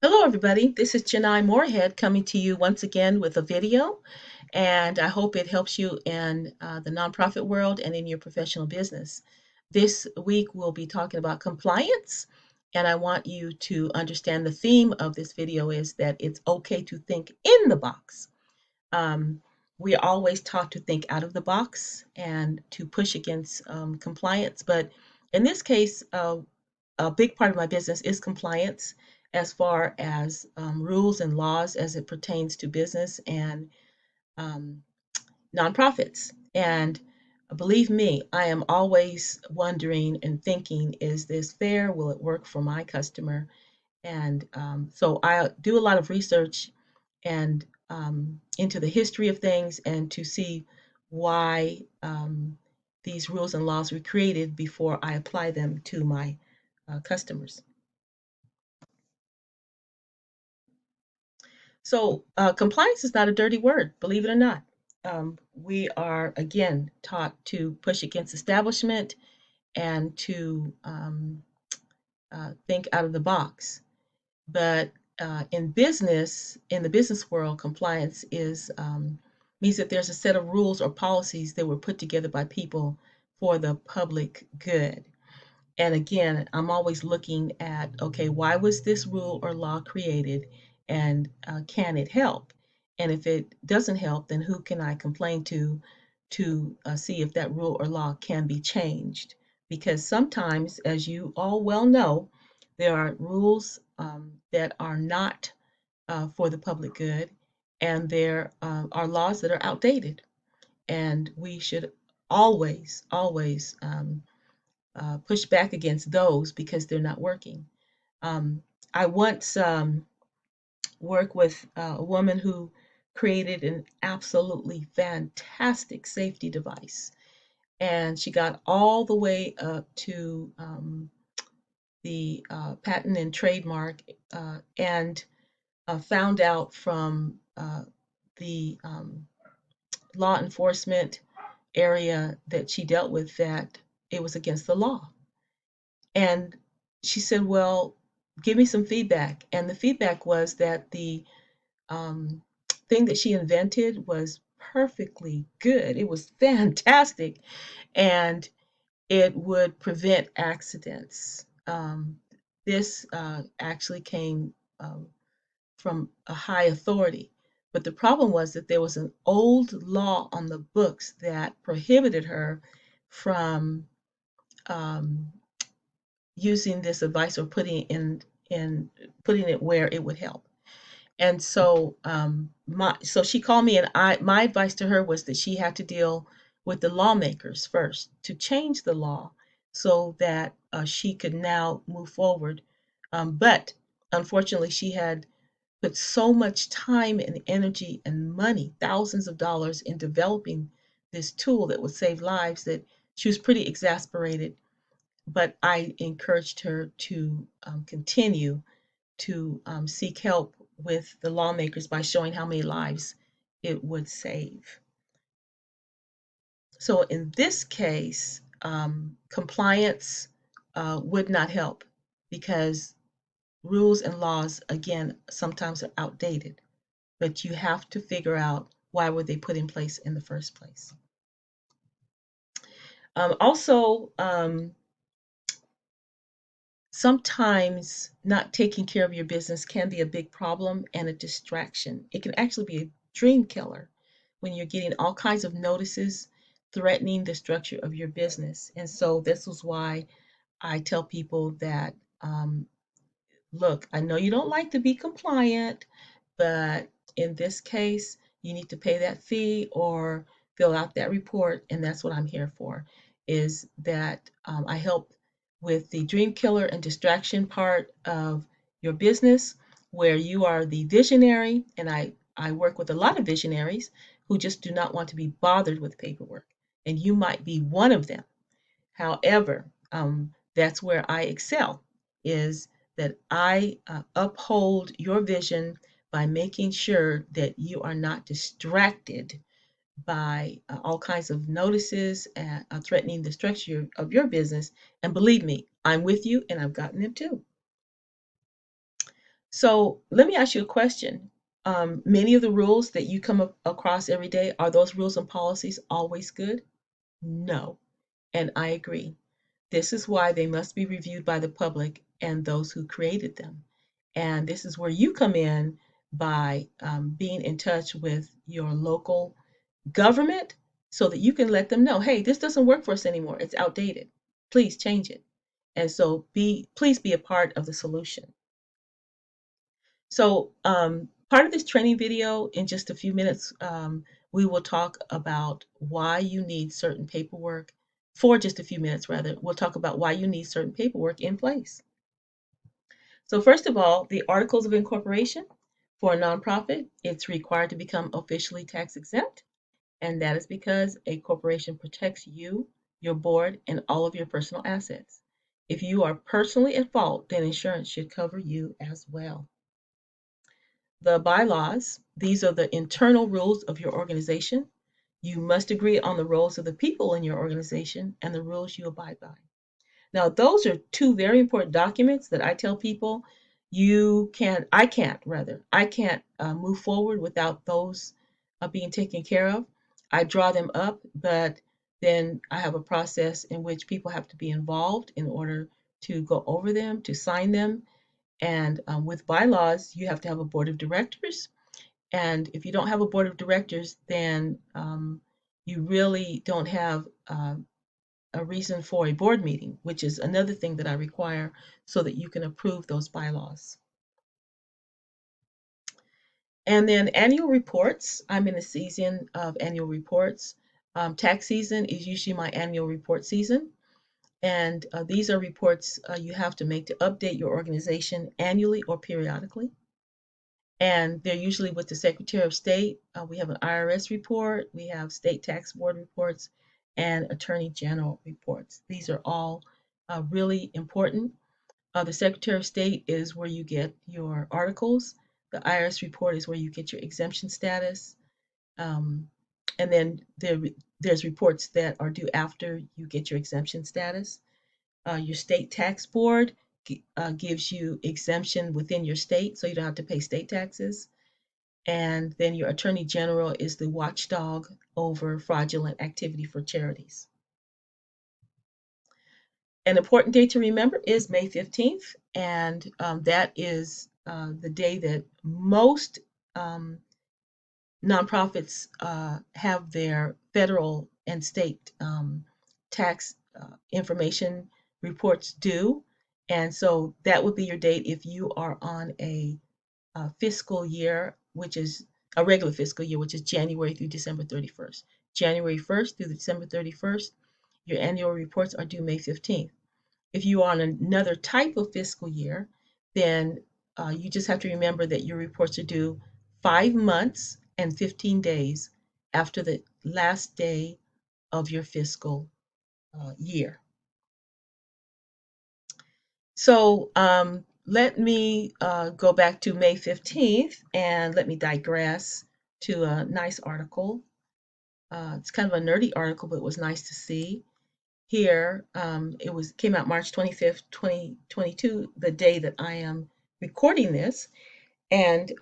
Hello, everybody. This is Janai Moorhead coming to you once again with a video, and I hope it helps you in the nonprofit world and in your professional business. This week, we'll be talking about compliance, and I want you to understand the theme of this video is that it's okay to think in the box. Um, we are always taught to think out of the box and to push against compliance, but in this case, a big part of my business is compliance as far as rules and laws as it pertains to business and um, nonprofits. And believe me, I am always wondering and thinking, is this fair? Will it work for my customer? And so I do a lot of research and into the history of things and to see why these rules and laws were created before I apply them to my customers. So, compliance is not a dirty word, believe it or not. We are, again, taught to push against establishment and to think out of the box. But in the business world, compliance is means that there's a set of rules or policies that were put together by people for the public good. And again, I'm always looking at, okay, why was this rule or law created and can it help? And if it doesn't help, then who can I complain to see if that rule or law can be changed? Because sometimes, as you all well know, there are rules that are not for the public good, and there are laws that are outdated. And we should always push back against those because they're not working. Um, I once worked with a woman who created an absolutely fantastic safety device, and she got all the way up to the patent and trademark, and found out from the law enforcement area that she dealt with that it was against the law. And she said, well, give me some feedback. And the feedback was that the um, thing that she invented was perfectly good. It was fantastic. And it would prevent accidents. This actually came from a high authority. But the problem was that there was an old law on the books that prohibited her from um, using this advice or in putting it where it would help. And so so she called me, and I my advice to her was that she had to deal with the lawmakers first to change the law so that she could now move forward. But unfortunately, she had put so much time and energy and money, thousands of dollars, in developing this tool that would save lives that she was pretty exasperated. But I encouraged her to continue to seek help with the lawmakers by showing how many lives it would save. So in this case, compliance would not help because rules and laws, again, sometimes are outdated, but you have to figure out why were they put in place in the first place. Also, sometimes not taking care of your business can be a big problem and a distraction. It can actually be a dream killer when you're getting all kinds of notices threatening the structure of your business. And so this is why I tell people that, look, I know you don't like to be compliant, but in this case, you need to pay that fee or fill out that report. And that's what I'm here for, is that I help with the dream killer and distraction part of your business, where you are the visionary. And I work with a lot of visionaries who just do not want to be bothered with paperwork. And you might be one of them. However, that's where I excel, is that I uphold your vision by making sure that you are not distracted by all kinds of notices and threatening the structure of your business. And believe me, I'm with you and I've gotten them too. So let me ask you a question. Many of the rules that you come across every day, are those rules and policies always good? No. And I agree. This is why they must be reviewed by the public and those who created them. And this is where you come in by being in touch with your local government so that you can let them know, hey, this doesn't work for us anymore. It's outdated. Please change it. And so please be a part of the solution. So part of this training video, in just a few minutes, we will talk about why you need certain paperwork. For just a few minutes, rather, we'll talk about why you need certain paperwork in place. So first of all, the articles of incorporation. For a nonprofit, it's required to become officially tax exempt, and that is because a corporation protects you, your board, and all of your personal assets. If you are personally at fault, then insurance should cover you as well. The bylaws, these are the internal rules of your organization. You must agree on the roles of the people in your organization and the rules you abide by. Now, those are two very important documents that I tell people I can't move forward without those being taken care of. I draw them up, but then I have a process in which people have to be involved in order to go over them, to sign them. And with bylaws, you have to have a board of directors. And if you don't have a board of directors, then you really don't have a reason for a board meeting, which is another thing that I require so that you can approve those bylaws. And then annual reports. I'm in the season of annual reports. Tax season is usually my annual report season. And these are reports you have to make to update your organization annually or periodically. And they're usually with the Secretary of State. We have an IRS report, we have state tax board reports, and Attorney General reports. These are all really important. The Secretary of State is where you get your articles. The IRS report is where you get your exemption status. Um, and then there's reports that are due after you get your exemption status. Your state tax board gives you exemption within your state, so you don't have to pay state taxes. And then your attorney general is the watchdog over fraudulent activity for charities. An important date to remember is May 15th, and that is the day that most um, nonprofits have their federal and state tax information reports due. And so that would be your date if you are on a fiscal year, which is a regular fiscal year, which is January through December 31st. January 1st through December 31st, your annual reports are due May 15th. If you are on another type of fiscal year, then you just have to remember that your reports are due 5 months and 15 days after the last day of your fiscal year. So let me go back to May 15th and let me digress to a nice article. It's kind of a nerdy article, but it was nice to see. Here, came out March 25th, 2022, the day that I am recording this. And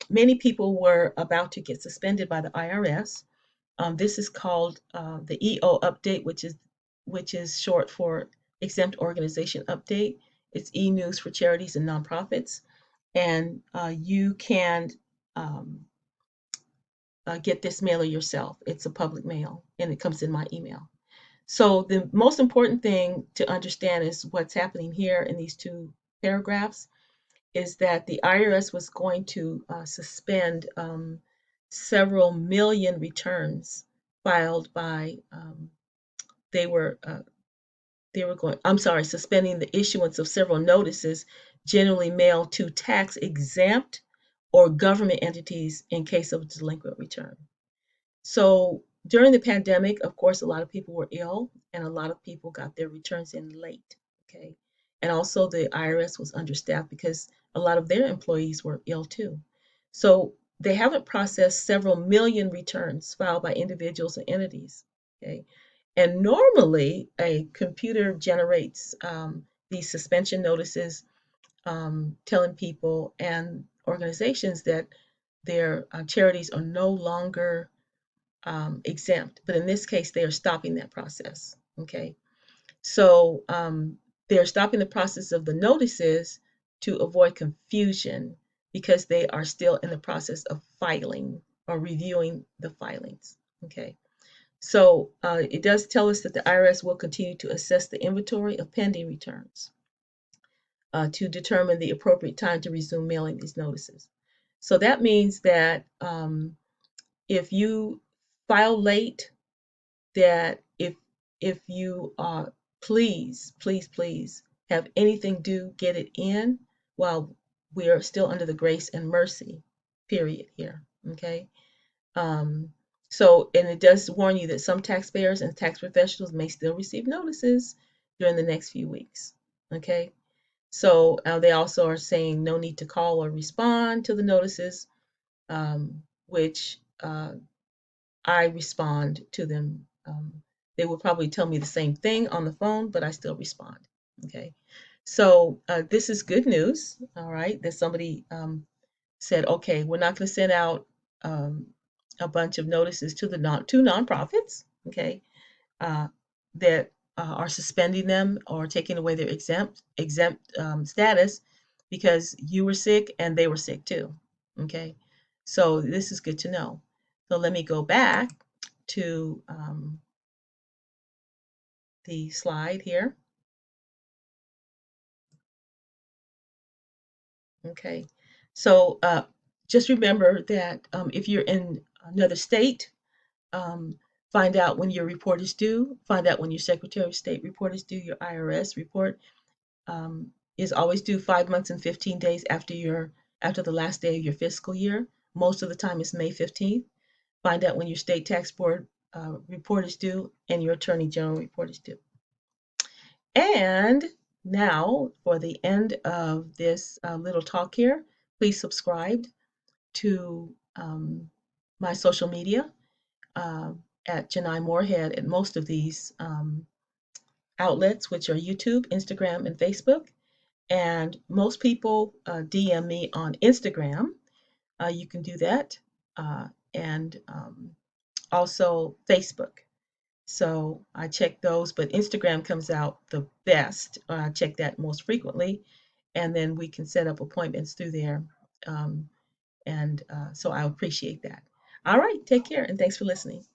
many people were about to get suspended by the IRS. This is called the EO update, which is short for Exempt Organization Update. It's e-news for charities and nonprofits, and you can get this mailer yourself. It's a public mail, and it comes in my email. So the most important thing to understand is what's happening here in these two paragraphs is that the IRS was going to suspend several million returns filed by they were suspending the issuance of several notices generally mailed to tax exempt or government entities in case of delinquent return. So during the pandemic, of course, a lot of people were ill and a lot of people got their returns in late. Okay. And also the IRS was understaffed because a lot of their employees were ill too. So they haven't processed several million returns filed by individuals and entities. Okay. And normally a computer generates these suspension notices telling people and organizations that their charities are no longer exempt. But in this case, they are stopping that process. Okay. So they're stopping the process of the notices to avoid confusion because they are still in the process of filing or reviewing the filings. Okay. So it does tell us that the IRS will continue to assess the inventory of pending returns to determine the appropriate time to resume mailing these notices. So that means that if you file late, that if you please have anything due, get it in while we are still under the grace and mercy period here. Okay. Um, so, and it does warn you that some taxpayers and tax professionals may still receive notices during the next few weeks. Okay. So they also are saying no need to call or respond to the notices, which I respond to them. They will probably tell me the same thing on the phone, but I still respond. Okay. So this is good news. All right. That somebody said, okay, we're not going to send out um, a bunch of notices to the two nonprofits. Okay. Uh, that are suspending them or taking away their exempt status because you were sick and they were sick too. Okay. So this is good to know. So let me go back to the slide here. Okay. So just remember that if you're in another state, um, find out when your report is due, find out when your Secretary of State report is due, your IRS report is always due 5 months and 15 days after the last day of your fiscal year. Most of the time it's May 15th. Find out when your state tax board report is due and your attorney general report is due. And now for the end of this little talk here, please subscribe to my social media uh, at Janai Moorhead at most of these outlets, which are YouTube, Instagram, and Facebook. And most people DM me on Instagram. You can do that. And also Facebook. So I check those, but Instagram comes out the best. I check that most frequently. And then we can set up appointments through there. And so I appreciate that. All right. Take care. And thanks for listening.